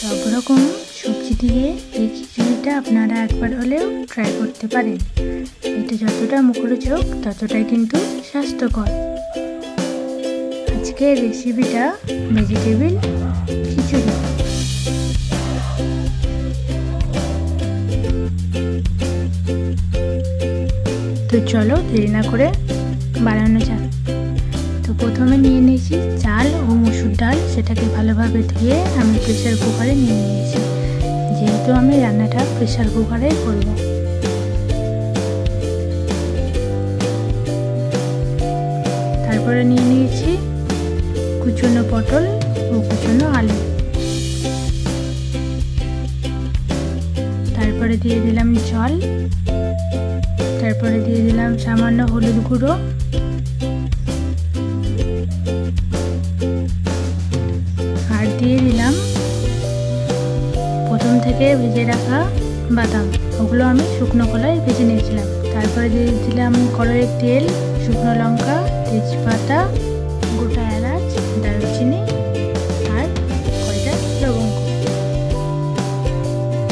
সব রকম সবজি দিয়ে এই খিচুড়িটা আপনারা একবার হলেও ট্রাই করতে পারেন। এটা যতটা মুখরোচক ততটাই কিন্তু স্বাস্থ্যকর। আজকের রেসিপিটা ভেজিটেবিল খিচুড়ি। তো চলো দেরি না করে বানানো যাক। তো প্রথমে নিয়ে নিয়েছি চাল ও মসুর ডাল, সেটাকে ভালোভাবে ধুয়ে আমি প্রেসার কুকারে নিয়ে নিয়েছি, যেহেতু আমি রান্নাটা প্রেসার কুকারে করব। তারপরে নিয়ে নিয়েছি কুচনো পটল ও কুচনো আলু। তারপরে দিয়ে দিলাম জল, তারপরে দিয়ে দিলাম সামান্য হলুদ গুঁড়ো, আর দিয়ে দিলাম প্রথম থেকে ভেজে রাখা বাদাম, ওগুলো আমি শুকনো কলায় ভেজে নিয়েছিলাম। তারপরে দিয়ে দিলাম কড়াইয়ের তেল, শুকনো লঙ্কা, তেজপাতা, গোটা এলাচ, দারুচিনি আর কয়টা লবঙ্গ।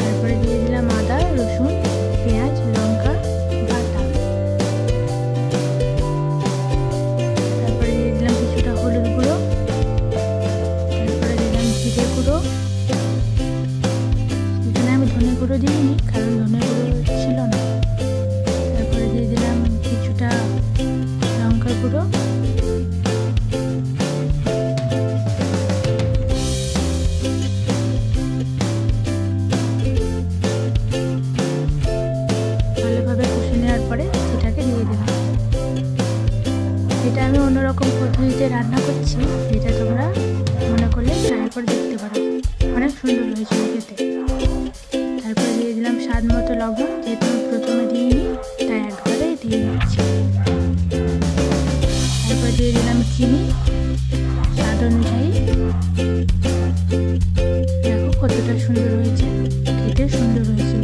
তারপরে দিয়ে দিলাম আদা, রসুন, পেঁয়াজ, লঙ্কা বাটা। তারপরে দিয়ে দিলাম কিছুটা হলুদ গুঁড়ো, তারপরে দিলাম জিরে গুঁড়ো। এখানে আমি ধনে গুঁড়ো দিইনি, কারণ ধনে গুঁড়ো ছিল না। তারপরে দিয়ে দিলাম কিছুটা লঙ্কা গুঁড়ো, ভালোভাবে কষে নেওয়ার পরে সেটাকে দিয়ে দিলাম। এটা আমি অন্যরকম পদ্ধতিতে রান্না করছি, যেটা তোমরা মনে করলে ট্রাই করে দেখতে পারো, অনেক সুন্দর হয়েছিল খেতে। তারপরে দিয়ে দিলাম স্বাদ মতো লবণ, যেহেতু আমি প্রথমে দিইনি তাই একবারেই দিয়ে দিচ্ছি। তারপর দিয়ে দিলাম চিনি স্বাদ অনুযায়ী। দেখো কতটা সুন্দর হয়েছে, খেতে সুন্দর হয়েছিল।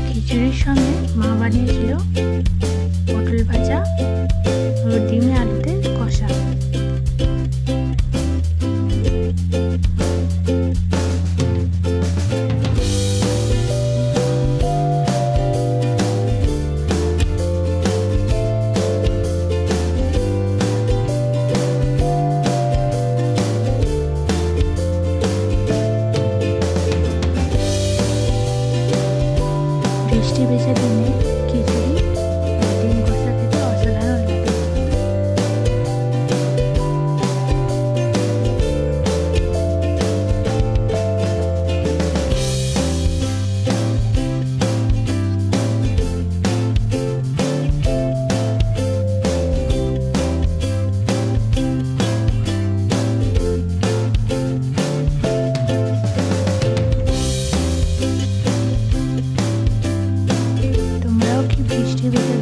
খিচুড়ির সঙ্গে মা বানিয়েছিল পটল ভাজা ও ডিমে আলুতে কষা। বৃষ্টি ভেজা দিনে খিচুড়ি ডিম কষা খেতে অসাধারণ লাগে। তোমরাও কি বৃষ্টি ভেজা